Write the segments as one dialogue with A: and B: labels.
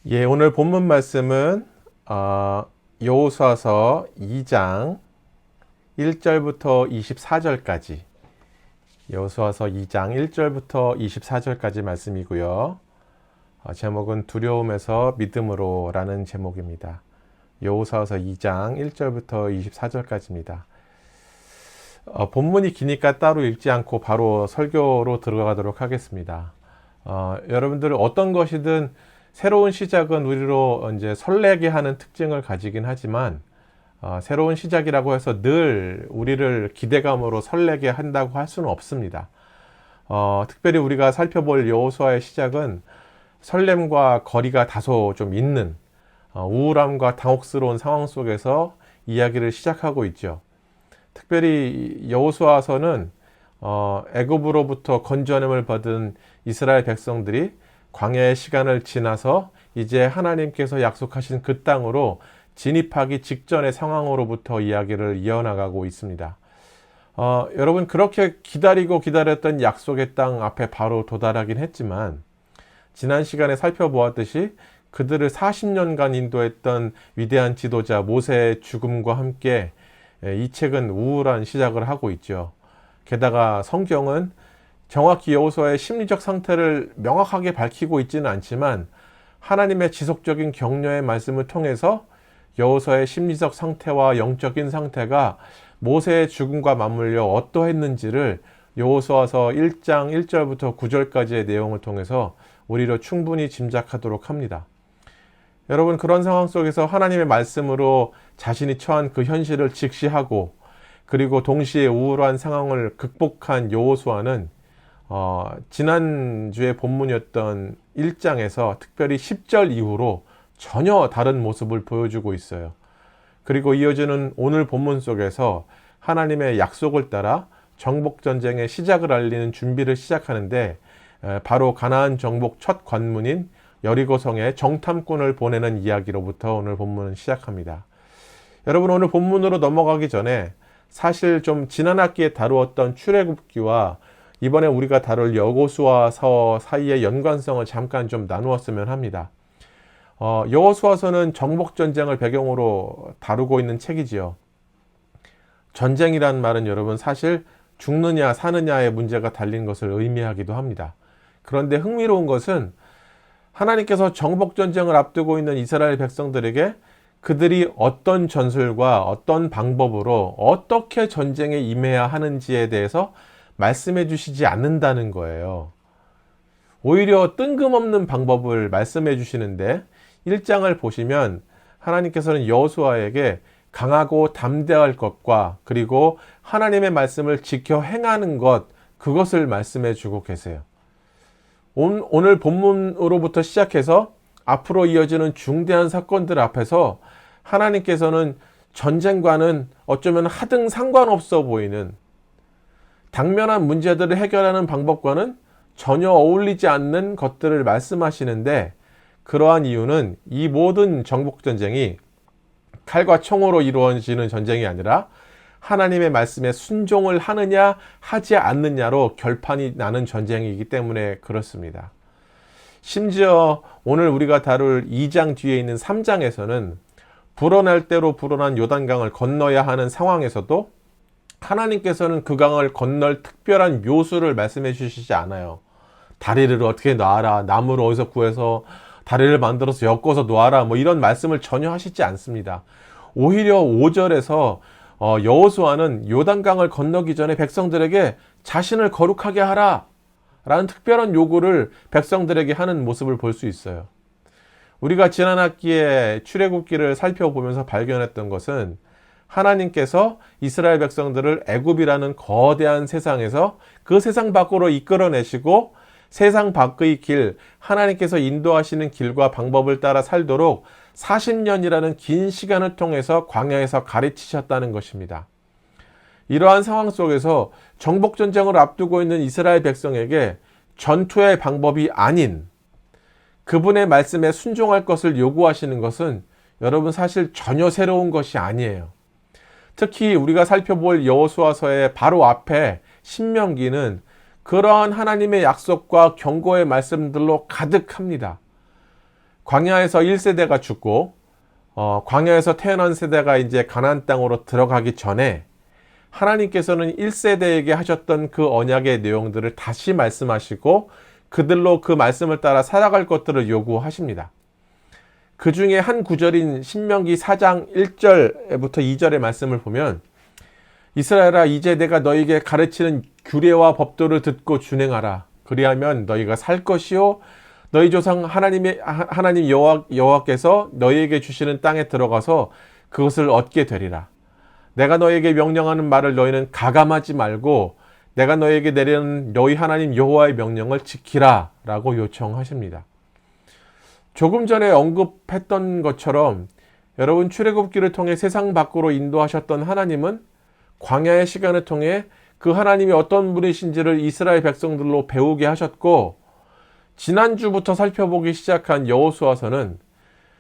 A: 예, 오늘 본문 말씀은 여호수아서 2장 1절부터 24절까지 여호수아서 2장 1절부터 24절까지 말씀이고요. 제목은 두려움에서 믿음으로라는 제목입니다. 여호수아서 2장 1절부터 24절까지입니다. 본문이 기니까 따로 읽지 않고 바로 설교로 들어가도록 하겠습니다. 여러분들 어떤 것이든 새로운 시작은 우리로 이제 설레게 하는 특징을 가지긴 하지만 새로운 시작이라고 해서 늘 우리를 기대감으로 설레게 한다고 할 수는 없습니다. 특별히 우리가 살펴볼 여호수아의 시작은 설렘과 거리가 다소 좀 있는 우울함과 당혹스러운 상황 속에서 이야기를 시작하고 있죠. 특별히 여호수아서는 애굽으로부터 건져냄을 받은 이스라엘 백성들이 광야의 시간을 지나서 이제 하나님께서 약속하신 그 땅으로 진입하기 직전의 상황으로부터 이야기를 이어나가고 있습니다. 여러분 그렇게 기다렸던 약속의 땅 앞에 바로 도달하긴 했지만 지난 시간에 살펴보았듯이 그들을 40년간 인도했던 위대한 지도자 모세의 죽음과 함께 이 책은 우울한 시작을 하고 있죠. 게다가 성경은 정확히 여호수아의 심리적 상태를 명확하게 밝히고 있지는 않지만 하나님의 지속적인 격려의 말씀을 통해서 여호수아의 심리적 상태와 영적인 상태가 모세의 죽음과 맞물려 어떠했는지를 여호수아서 1장 1절부터 9절까지의 내용을 통해서 우리로 충분히 짐작하도록 합니다. 여러분 그런 상황 속에서 하나님의 말씀으로 자신이 처한 그 현실을 직시하고 그리고 동시에 우울한 상황을 극복한 여호수아는 지난주의 본문이었던 1장에서 특별히 10절 이후로 전혀 다른 모습을 보여주고 있어요. 그리고 이어지는 오늘 본문 속에서 하나님의 약속을 따라 정복전쟁의 시작을 알리는 준비를 시작하는데 바로 가나안 정복 첫 관문인 여리고성에 정탐꾼을 보내는 이야기로부터 오늘 본문은 시작합니다. 여러분 오늘 본문으로 넘어가기 전에 사실 좀 지난 학기에 다루었던 출애굽기와 이번에 우리가 다룰 여호수아서 사이의 연관성을 잠깐 좀 나누었으면 합니다. 여호수아서는 정복전쟁을 배경으로 다루고 있는 책이지요. 전쟁이란 말은 여러분 사실 죽느냐 사느냐의 문제가 달린 것을 의미하기도 합니다. 그런데 흥미로운 것은 하나님께서 정복전쟁을 앞두고 있는 이스라엘 백성들에게 그들이 어떤 전술과 어떤 방법으로 어떻게 전쟁에 임해야 하는지에 대해서 말씀해 주시지 않는다는 거예요. 오히려 뜬금없는 방법을 말씀해 주시는데 1장을 보시면 하나님께서는 여호수아에게 강하고 담대할 것과 그리고 하나님의 말씀을 지켜 행하는 것 그것을 말씀해 주고 계세요. 오늘 본문으로부터 시작해서 앞으로 이어지는 중대한 사건들 앞에서 하나님께서는 전쟁과는 어쩌면 하등 상관없어 보이는 당면한 문제들을 해결하는 방법과는 전혀 어울리지 않는 것들을 말씀하시는데 그러한 이유는 이 모든 정복전쟁이 칼과 총으로 이루어지는 전쟁이 아니라 하나님의 말씀에 순종을 하느냐 하지 않느냐로 결판이 나는 전쟁이기 때문에 그렇습니다. 심지어 오늘 우리가 다룰 2장 뒤에 있는 3장에서는 불어날 대로 불어난 요단강을 건너야 하는 상황에서도 하나님께서는 그 강을 건널 특별한 묘수를 말씀해 주시지 않아요. 다리를 어떻게 놔라, 나무를 어디서 구해서 다리를 만들어서 엮어서 놔라, 뭐 이런 말씀을 전혀 하시지 않습니다. 오히려 5절에서 여호수아는 요단강을 건너기 전에 백성들에게 자신을 거룩하게 하라 라는 특별한 요구를 백성들에게 하는 모습을 볼 수 있어요. 우리가 지난 학기에 출애굽기를 살펴보면서 발견했던 것은 하나님께서 이스라엘 백성들을 애굽이라는 거대한 세상에서 그 세상 밖으로 이끌어내시고 세상 밖의 길, 하나님께서 인도하시는 길과 방법을 따라 살도록 40년이라는 긴 시간을 통해서 광야에서 가르치셨다는 것입니다. 이러한 상황 속에서 정복전쟁을 앞두고 있는 이스라엘 백성에게 전투의 방법이 아닌 그분의 말씀에 순종할 것을 요구하시는 것은 여러분 사실 전혀 새로운 것이 아니에요. 특히 우리가 살펴볼 여호수아서의 바로 앞에 신명기는 그러한 하나님의 약속과 경고의 말씀들로 가득합니다. 광야에서 1세대가 죽고 광야에서 태어난 세대가 이제 가나안 땅으로 들어가기 전에 하나님께서는 1세대에게 하셨던 그 언약의 내용들을 다시 말씀하시고 그들로 그 말씀을 따라 살아갈 것들을 요구하십니다. 그 중에 한 구절인 신명기 4장 1절부터 2절의 말씀을 보면 이스라엘아 이제 내가 너에게 가르치는 규례와 법도를 듣고 준행하라. 그리하면 너희가 살 것이요 너희 조상 하나님 여호와께서 너희에게 주시는 땅에 들어가서 그것을 얻게 되리라. 내가 너희에게 명령하는 말을 너희는 가감하지 말고 내가 너희에게 내리는 너희 하나님 여호와의 명령을 지키라 라고 요청하십니다. 조금 전에 언급했던 것처럼 여러분 출애굽기를 통해 세상 밖으로 인도하셨던 하나님은 광야의 시간을 통해 그 하나님이 어떤 분이신지를 이스라엘 백성들로 배우게 하셨고 지난주부터 살펴보기 시작한 여호수아서는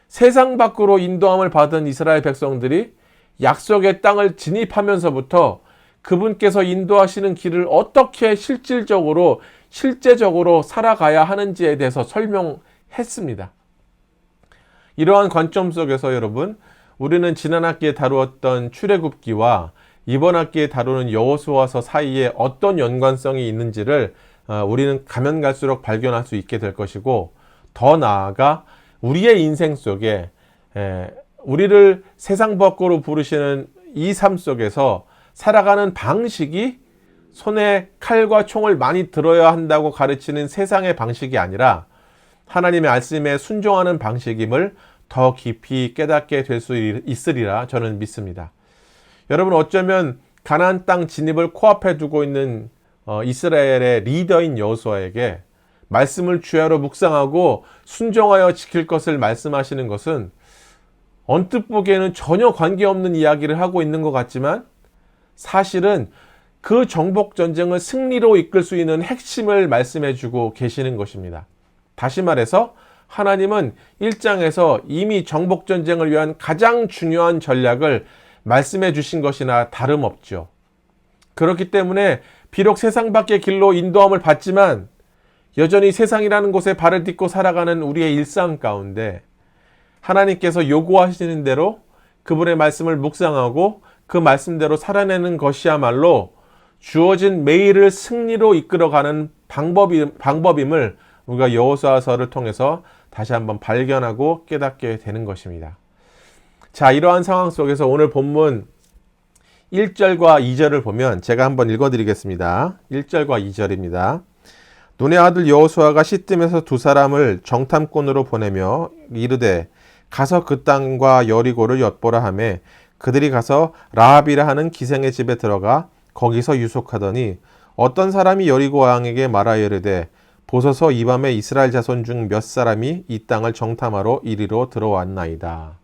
A: 세상 밖으로 인도함을 받은 이스라엘 백성들이 약속의 땅을 진입하면서부터 그분께서 인도하시는 길을 어떻게 실제적으로 살아가야 하는지에 대해서 설명했습니다. 이러한 관점 속에서 여러분 우리는 지난 학기에 다루었던 출애굽기와 이번 학기에 다루는 여호수아서 사이에 어떤 연관성이 있는지를 우리는 가면 갈수록 발견할 수 있게 될 것이고 더 나아가 우리의 인생 속에 우리를 세상 밖으로 부르시는 이 삶 속에서 살아가는 방식이 손에 칼과 총을 많이 들어야 한다고 가르치는 세상의 방식이 아니라 하나님의 말씀에 순종하는 방식임을 더 깊이 깨닫게 될 수 있으리라 저는 믿습니다. 여러분 어쩌면 가나안 땅 진입을 코앞에 두고 있는 이스라엘의 리더인 여호수아에게 말씀을 주야로 묵상하고 순종하여 지킬 것을 말씀하시는 것은 언뜻 보기에는 전혀 관계없는 이야기를 하고 있는 것 같지만 사실은 그 정복 전쟁을 승리로 이끌 수 있는 핵심을 말씀해 주고 계시는 것입니다. 다시 말해서 하나님은 1장에서 이미 정복 전쟁을 위한 가장 중요한 전략을 말씀해 주신 것이나 다름없죠. 그렇기 때문에 비록 세상 밖의 길로 인도함을 받지만 여전히 세상이라는 곳에 발을 딛고 살아가는 우리의 일상 가운데 하나님께서 요구하시는 대로 그분의 말씀을 묵상하고 그 말씀대로 살아내는 것이야말로 주어진 매일을 승리로 이끌어가는 방법임을 우리가 여호수아서를 통해서 다시 한번 발견하고 깨닫게 되는 것입니다. 자, 이러한 상황 속에서 오늘 본문 1절과 2절을 보면 제가 한번 읽어드리겠습니다. 1절과 2절입니다. 눈의 아들 여호수아가 시뜸에서 두 사람을 정탐꾼으로 보내며 이르되 가서 그 땅과 여리고를 엿보라 하매 그들이 가서 라합이라 하는 기생의 집에 들어가 거기서 유숙하더니 어떤 사람이 여리고 왕에게 말하여 이르되 보소서 이 밤에 이스라엘 자손 중 몇 사람이 이 땅을 정탐하러 이리로 들어왔나이다.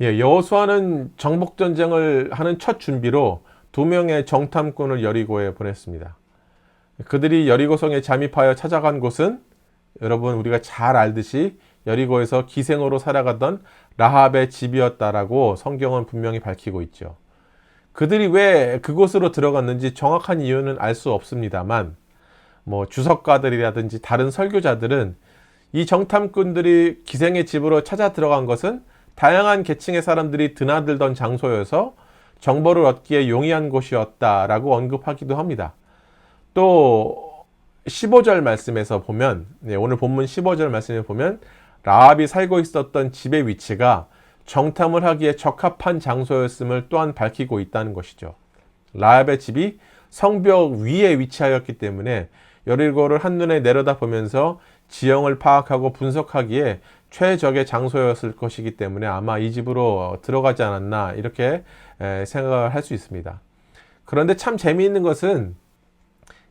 A: 여호수아는 정복전쟁을 하는 첫 준비로 2명의 정탐꾼을 여리고에 보냈습니다. 그들이 여리고성에 잠입하여 찾아간 곳은 여러분 우리가 잘 알듯이 여리고에서 기생으로 살아가던 라합의 집이었다라고 성경은 분명히 밝히고 있죠. 그들이 왜 그곳으로 들어갔는지 정확한 이유는 알 수 없습니다만 주석가들이라든지 다른 설교자들은 이 정탐꾼들이 기생의 집으로 찾아 들어간 것은 다양한 계층의 사람들이 드나들던 장소여서 정보를 얻기에 용이한 곳이었다라고 언급하기도 합니다. 또 15절 말씀에서 보면 오늘 본문 15절 말씀에 보면 라합이 살고 있었던 집의 위치가 정탐을 하기에 적합한 장소였음을 또한 밝히고 있다는 것이죠. 라합의 집이 성벽 위에 위치하였기 때문에 여리고를 한눈에 내려다보면서 지형을 파악하고 분석하기에 최적의 장소였을 것이기 때문에 아마 이 집으로 들어가지 않았나 이렇게 생각을 할 수 있습니다. 그런데 참 재미있는 것은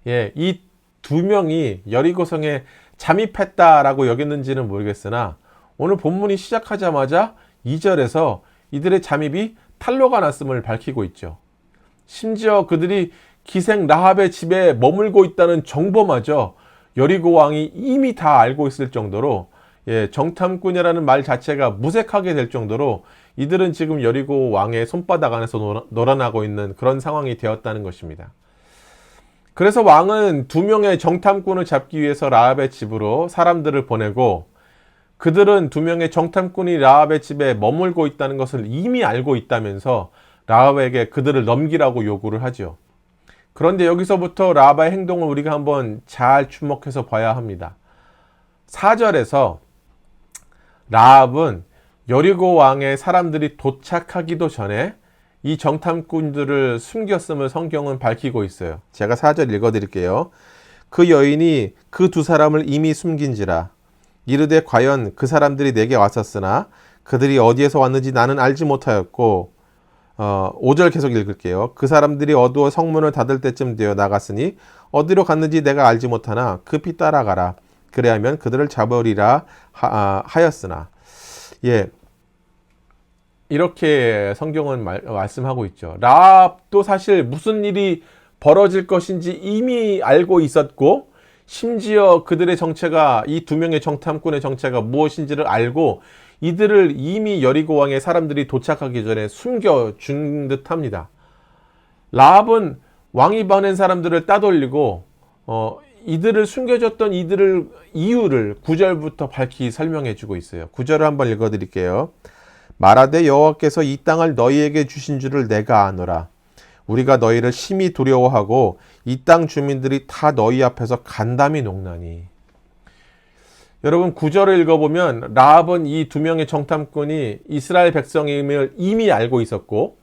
A: 이 두 명이 여리고성에 잠입했다라고 여겼는지는 모르겠으나 오늘 본문이 시작하자마자 2절에서 이들의 잠입이 탄로가 났음을 밝히고 있죠. 심지어 그들이 기생 라합의 집에 머물고 있다는 정보마저 여리고 왕이 이미 다 알고 있을 정도로 정탐꾼이라는 말 자체가 무색하게 될 정도로 이들은 지금 여리고 왕의 손바닥 안에서 놀아나고 있는 그런 상황이 되었다는 것입니다. 그래서 왕은 2명의 정탐꾼을 잡기 위해서 라합의 집으로 사람들을 보내고 그들은 두 명의 정탐꾼이 라합의 집에 머물고 있다는 것을 이미 알고 있다면서 라합에게 그들을 넘기라고 요구를 하죠. 그런데 여기서부터 라합의 행동을 우리가 한번 잘 주목해서 봐야 합니다. 4절에서 라합은 여리고 왕의 사람들이 도착하기도 전에 이 정탐꾼들을 숨겼음을 성경은 밝히고 있어요. 제가 4절 읽어드릴게요. 그 여인이 그 두 사람을 이미 숨긴지라 이르되 과연 그 사람들이 내게 왔었으나 그들이 어디에서 왔는지 나는 알지 못하였고 5절 계속 읽을게요. 그 사람들이 어두워 성문을 닫을 때쯤 되어 나갔으니 어디로 갔는지 내가 알지 못하나 급히 따라가라. 그래야면 그들을 잡으리라 하였으나. 예, 이렇게 성경은 말씀하고 있죠. 라합도 사실 무슨 일이 벌어질 것인지 이미 알고 있었고, 심지어 그들의 정체가, 이 두 명의 정탐꾼의 정체가 무엇인지를 알고 이들을 이미 여리고 왕의 사람들이 도착하기 전에 숨겨준 듯합니다. 라합은 왕이 보낸 사람들을 따돌리고 이들을 숨겨줬던 이들을 이유를 9절부터 밝히 설명해주고 있어요. 9절을 한번 읽어드릴게요. 말하되 여호와께서 이 땅을 너희에게 주신 줄을 내가 아노라. 우리가 너희를 심히 두려워하고 이 땅 주민들이 다 너희 앞에서 간담이 녹나니. 여러분 9절을 읽어보면 라합은 이 두 명의 정탐꾼이 이스라엘 백성임을 이미 알고 있었고,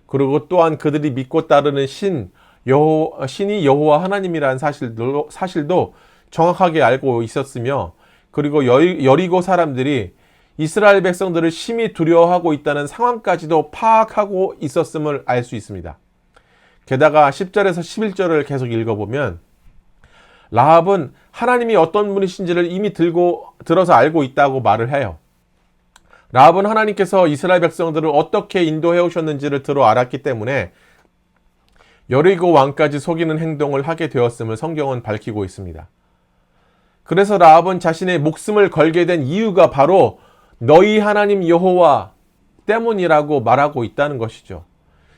A: 그리고 또한 그들이 믿고 따르는 신이 여호와 하나님이라는 사실도 정확하게 알고 있었으며, 그리고 여리고 사람들이 이스라엘 백성들을 심히 두려워하고 있다는 상황까지도 파악하고 있었음을 알 수 있습니다. 게다가 10절에서 11절을 계속 읽어보면 라합은 하나님이 어떤 분이신지를 이미 들어서 알고 있다고 말을 해요. 라합은 하나님께서 이스라엘 백성들을 어떻게 인도해 오셨는지를 들어 알았기 때문에 여리고 왕까지 속이는 행동을 하게 되었음을 성경은 밝히고 있습니다. 그래서 라합은 자신의 목숨을 걸게 된 이유가 바로 너희 하나님 여호와 때문이라고 말하고 있다는 것이죠.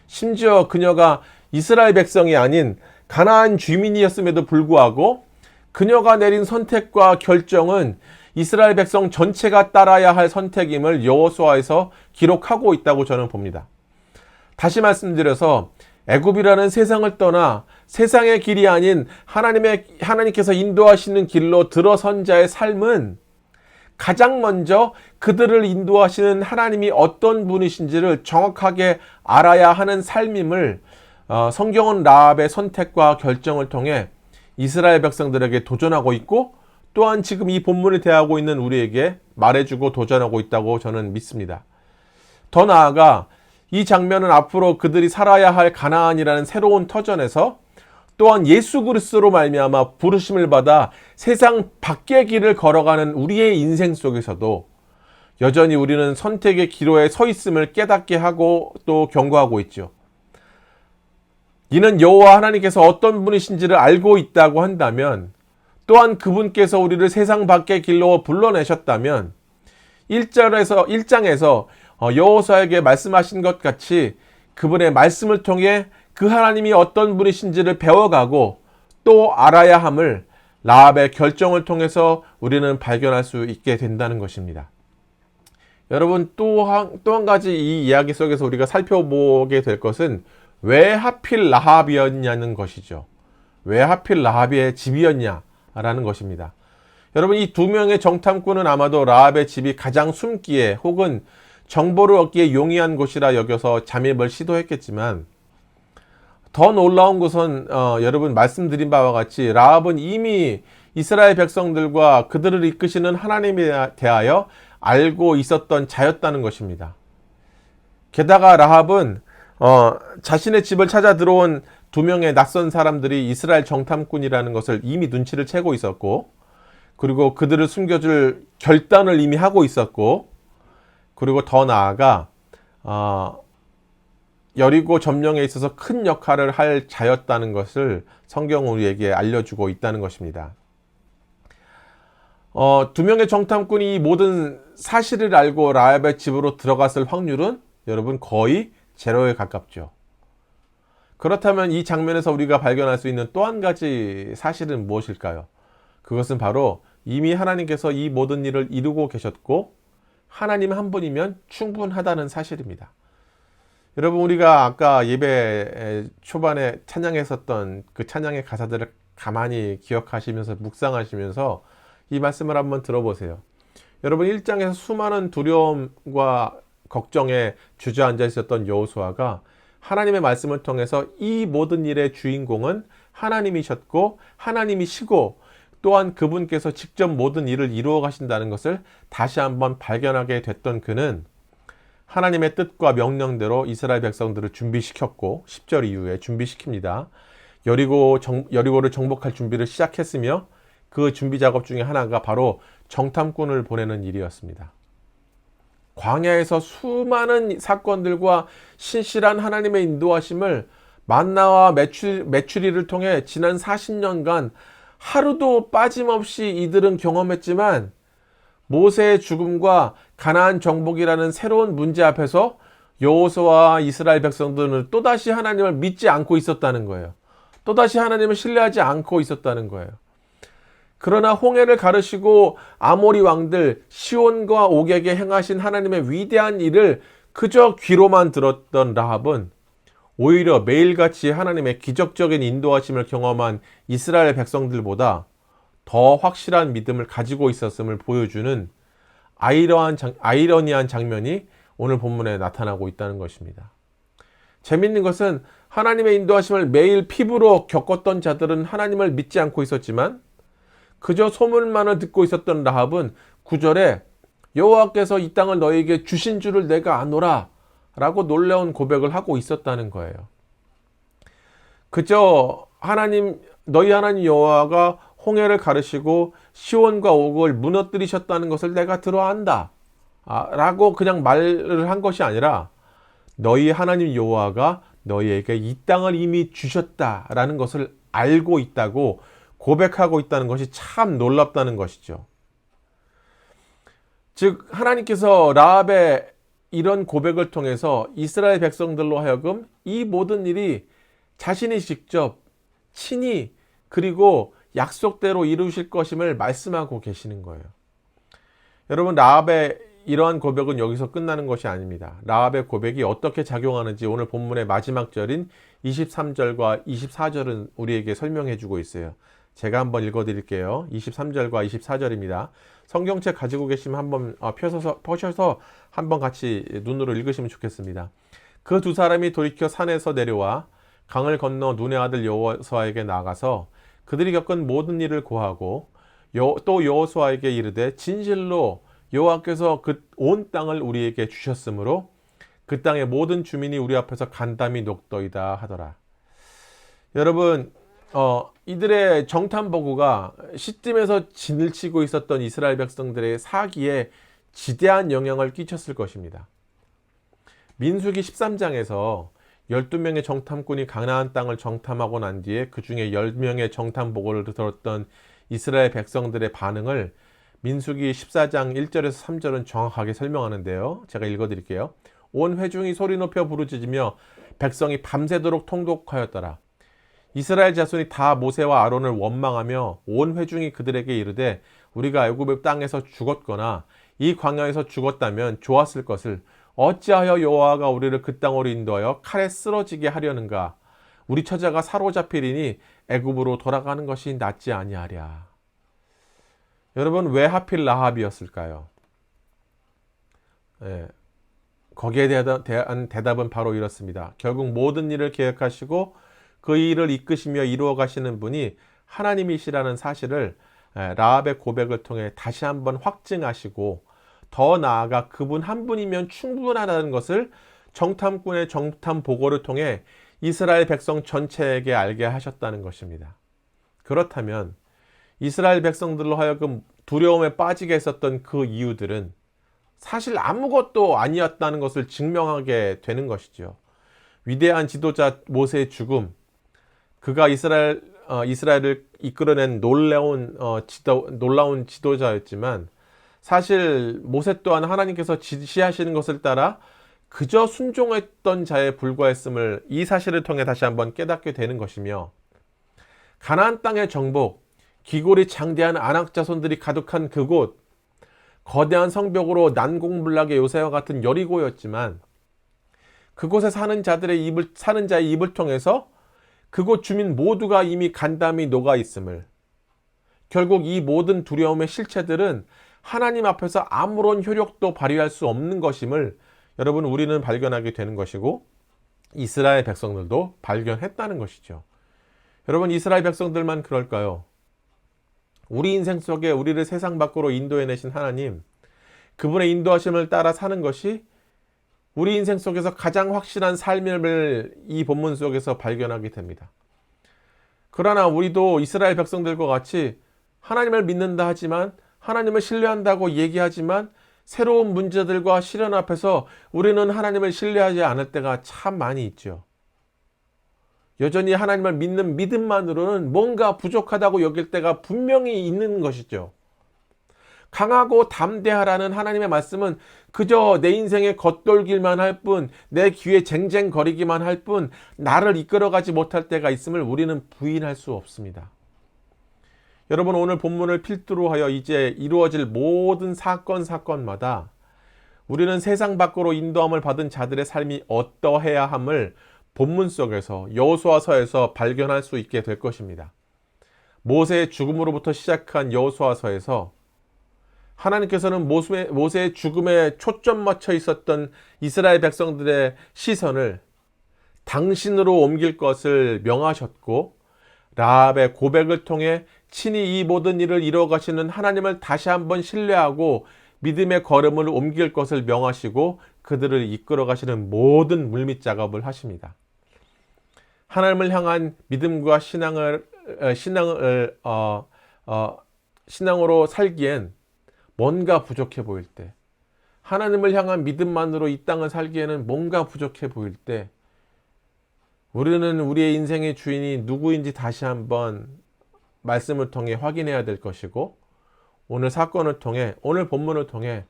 A: 심지어 그녀가 이스라엘 백성이 아닌 가나안 주민이었음에도 불구하고 그녀가 내린 선택과 결정은 이스라엘 백성 전체가 따라야 할 선택임을 여호수아에서 기록하고 있다고 저는 봅니다. 다시 말씀드려서 애굽이라는 세상을 떠나 세상의 길이 아닌 하나님께서 인도하시는 길로 들어선 자의 삶은 가장 먼저 그들을 인도하시는 하나님이 어떤 분이신지를 정확하게 알아야 하는 삶임을 성경은 라합의 선택과 결정을 통해 이스라엘 백성들에게 도전하고 있고, 또한 지금 이 본문을 대하고 있는 우리에게 말해주고 도전하고 있다고 저는 믿습니다. 더 나아가 이 장면은 앞으로 그들이 살아야 할 가나안이라는 새로운 터전에서 또한 예수 그리스도로 말미암아 부르심을 받아 세상 밖의 길을 걸어가는 우리의 인생 속에서도 여전히 우리는 선택의 기로에 서 있음을 깨닫게 하고 또 경고하고 있죠. 이는 여호와 하나님께서 어떤 분이신지를 알고 있다고 한다면, 또한 그분께서 우리를 세상 밖의 길로 불러내셨다면 1장에서 여호수아에게 말씀하신 것 같이 그분의 말씀을 통해 그 하나님이 어떤 분이신지를 배워가고 또 알아야 함을 라합의 결정을 통해서 우리는 발견할 수 있게 된다는 것입니다. 여러분, 또 한 가지 이 이야기 속에서 우리가 살펴보게 될 것은 왜 하필 라합이었냐는 것이죠. 왜 하필 라합의 집이었냐라는 것입니다. 여러분, 이 두 명의 정탐꾼은 아마도 라합의 집이 가장 숨기에 혹은 정보를 얻기에 용이한 곳이라 여겨서 잠입을 시도했겠지만, 더 놀라운 것은 여러분 말씀드린 바와 같이 라합은 이미 이스라엘 백성들과 그들을 이끄시는 하나님에 대하여 알고 있었던 자였다는 것입니다. 게다가 라합은 자신의 집을 찾아 들어온 두 명의 낯선 사람들이 이스라엘 정탐꾼이라는 것을 이미 눈치를 채고 있었고, 그리고 그들을 숨겨줄 결단을 이미 하고 있었고, 그리고 더 나아가 여리고 점령에 있어서 큰 역할을 할 자였다는 것을 성경은 우리에게 알려주고 있다는 것입니다. 두 명의 정탐꾼이 이 모든 사실을 알고 라합의 집으로 들어갔을 확률은 여러분 거의 제로에 가깝죠. 그렇다면 이 장면에서 우리가 발견할 수 있는 또 한 가지 사실은 무엇일까요? 그것은 바로 이미 하나님께서 이 모든 일을 이루고 계셨고 하나님 한 분이면 충분하다는 사실입니다. 여러분, 우리가 아까 예배 초반에 찬양했었던 그 찬양의 가사들을 가만히 기억하시면서 묵상하시면서 이 말씀을 한번 들어보세요. 여러분, 1장에서 수많은 두려움과 걱정에 주저앉아 있었던 여호수아가 하나님의 말씀을 통해서 이 모든 일의 주인공은 하나님이셨고 하나님이시고 또한 그분께서 직접 모든 일을 이루어 가신다는 것을 다시 한번 발견하게 됐던 그는 하나님의 뜻과 명령대로 이스라엘 백성들을 준비시켰고 10절 이후에 준비시킵니다. 여리고를 정복할 준비를 시작했으며 그 준비 작업 중에 하나가 바로 정탐꾼을 보내는 일이었습니다. 광야에서 수많은 사건들과 신실한 하나님의 인도하심을 만나와 메추리를 통해 지난 40년간 하루도 빠짐없이 이들은 경험했지만 모세의 죽음과 가나안 정복이라는 새로운 문제 앞에서 여호수아와 이스라엘 백성들은 또다시 하나님을 믿지 않고 있었다는 거예요. 또다시 하나님을 신뢰하지 않고 있었다는 거예요. 그러나 홍해를 가르시고 아모리 왕들 시온과 옥에게 행하신 하나님의 위대한 일을 그저 귀로만 들었던 라합은 오히려 매일같이 하나님의 기적적인 인도하심을 경험한 이스라엘 백성들보다 더 확실한 믿음을 가지고 있었음을 보여주는 아이러니한 장면이 오늘 본문에 나타나고 있다는 것입니다. 재밌는 것은 하나님의 인도하심을 매일 피부로 겪었던 자들은 하나님을 믿지 않고 있었지만 그저 소문만을 듣고 있었던 라합은 9절에 여호와께서 이 땅을 너희에게 주신 줄을 내가 아노라 라고 놀라운 고백을 하고 있었다는 거예요. 그저 너희 하나님 여호와가 홍해를 가르시고 시온과 옥을 무너뜨리셨다는 것을 내가 들어안다 라고 그냥 말을 한 것이 아니라 너희 하나님 여호와가 너희에게 이 땅을 이미 주셨다라는 것을 알고 있다고 고백하고 있다는 것이 참 놀랍다는 것이죠. 즉 하나님께서 라합의 이런 고백을 통해서 이스라엘 백성들로 하여금 이 모든 일이 자신이 직접 친히 그리고 약속대로 이루실 것임을 말씀하고 계시는 거예요. 여러분, 라합의 이러한 고백은 여기서 끝나는 것이 아닙니다. 라합의 고백이 어떻게 작용하는지 오늘 본문의 마지막 절인 23절과 24절은 우리에게 설명해 주고 있어요. 제가 한번 읽어 드릴게요. 23절과 24절입니다. 성경책 가지고 계시면 한번 펴셔서 한번 같이 눈으로 읽으시면 좋겠습니다. 그 두 사람이 돌이켜 산에서 내려와 강을 건너 눈의 아들 여호수아에게 나가서 그들이 겪은 모든 일을 고하고 또 여호수아에게 이르되 진실로 여호와께서 그 온 땅을 우리에게 주셨으므로 그 땅의 모든 주민이 우리 앞에서 간담이 녹더이다 하더라. 여러분, 이들의 정탐보고가 시딤에서 진을 치고 있었던 이스라엘 백성들의 사기에 지대한 영향을 끼쳤을 것입니다. 민수기 13장에서 12명의 정탐꾼이 가나안 땅을 정탐하고 난 뒤에 그 중에 10명의 정탐보고를 들었던 이스라엘 백성들의 반응을 민수기 14장 1절에서 3절은 정확하게 설명하는데요. 제가 읽어드릴게요. 온 회중이 소리 높여 부르짖으며 백성이 밤새도록 통곡하였더라. 이스라엘 자손이 다 모세와 아론을 원망하며 온 회중이 그들에게 이르되 우리가 애굽의 땅에서 죽었거나 이 광야에서 죽었다면 좋았을 것을 어찌하여 여호와가 우리를 그 땅으로 인도하여 칼에 쓰러지게 하려는가? 우리 처자가 사로잡히리니 애굽으로 돌아가는 것이 낫지 아니하랴. 여러분, 왜 하필 라합이었을까요? 거기에 대한 대답은 바로 이렇습니다. 결국 모든 일을 계획하시고 그 일을 이끄시며 이루어 가시는 분이 하나님이시라는 사실을 라합의 고백을 통해 다시 한번 확증하시고 더 나아가 그분 한 분이면 충분하다는 것을 정탐꾼의 정탐 보고를 통해 이스라엘 백성 전체에게 알게 하셨다는 것입니다. 그렇다면 이스라엘 백성들로 하여금 두려움에 빠지게 했었던 그 이유들은 사실 아무것도 아니었다는 것을 증명하게 되는 것이죠. 위대한 지도자 모세의 죽음, 그가 이스라엘을 이끌어낸 놀라운 지도자였지만 사실 모세 또한 하나님께서 지시하시는 것을 따라 그저 순종했던 자에 불과했음을 이 사실을 통해 다시 한번 깨닫게 되는 것이며 가나안 땅의 정복, 기골이 장대한 아낙 자손들이 가득한 그곳, 거대한 성벽으로 난공불락의 요새와 같은 여리고였지만 그곳에 사는 자의 입을 통해서 그곳 주민 모두가 이미 간담이 녹아 있음을, 결국 이 모든 두려움의 실체들은 하나님 앞에서 아무런 효력도 발휘할 수 없는 것임을 여러분 우리는 발견하게 되는 것이고 이스라엘 백성들도 발견했다는 것이죠. 여러분 이스라엘 백성들만 그럴까요? 우리 인생 속에 우리를 세상 밖으로 인도해내신 하나님, 그분의 인도하심을 따라 사는 것이 우리 인생 속에서 가장 확실한 삶을 이 본문 속에서 발견하게 됩니다. 그러나 우리도 이스라엘 백성들과 같이 하나님을 믿는다 하지만, 하나님을 신뢰한다고 얘기하지만 새로운 문제들과 시련 앞에서 우리는 하나님을 신뢰하지 않을 때가 참 많이 있죠. 여전히 하나님을 믿는 믿음만으로는 뭔가 부족하다고 여길 때가 분명히 있는 것이죠. 강하고 담대하라는 하나님의 말씀은 그저 내 인생에 겉돌기만 할 뿐, 내 귀에 쟁쟁거리기만 할 뿐, 나를 이끌어가지 못할 때가 있음을 우리는 부인할 수 없습니다. 여러분 오늘 본문을 필두로 하여 이제 이루어질 모든 사건마다 우리는 세상 밖으로 인도함을 받은 자들의 삶이 어떠해야 함을 본문 속에서 여호수아서에서 발견할 수 있게 될 것입니다. 모세의 죽음으로부터 시작한 여호수아서에서 하나님께서는 모세의 죽음에 초점 맞춰 있었던 이스라엘 백성들의 시선을 당신으로 옮길 것을 명하셨고, 라합의 고백을 통해 친히 이 모든 일을 이루어 가시는 하나님을 다시 한번 신뢰하고 믿음의 걸음을 옮길 것을 명하시고 그들을 이끌어 가시는 모든 물밑 작업을 하십니다. 하나님을 향한 믿음과 신앙으로 살기엔 뭔가 부족해 보일 때, 하나님을 향한 믿음만으로 이 땅을 살기에는 뭔가 부족해 보일 때, 우리는 우리의 인생의 주인이 누구인지 다시 한번 말씀을 통해 확인해야 될 것이고, 오늘 사건을 통해, 오늘 본문을 통해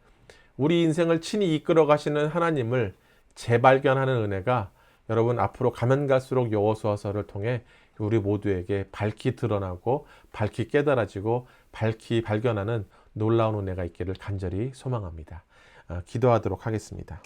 A: 우리 인생을 친히 이끌어 가시는 하나님을 재발견하는 은혜가 여러분 앞으로 가면 갈수록 여호수아서를 통해 우리 모두에게 밝히 드러나고 밝히 깨달아지고 밝히 발견하는 놀라운 은혜가 있기를 간절히 소망합니다. 기도하도록 하겠습니다.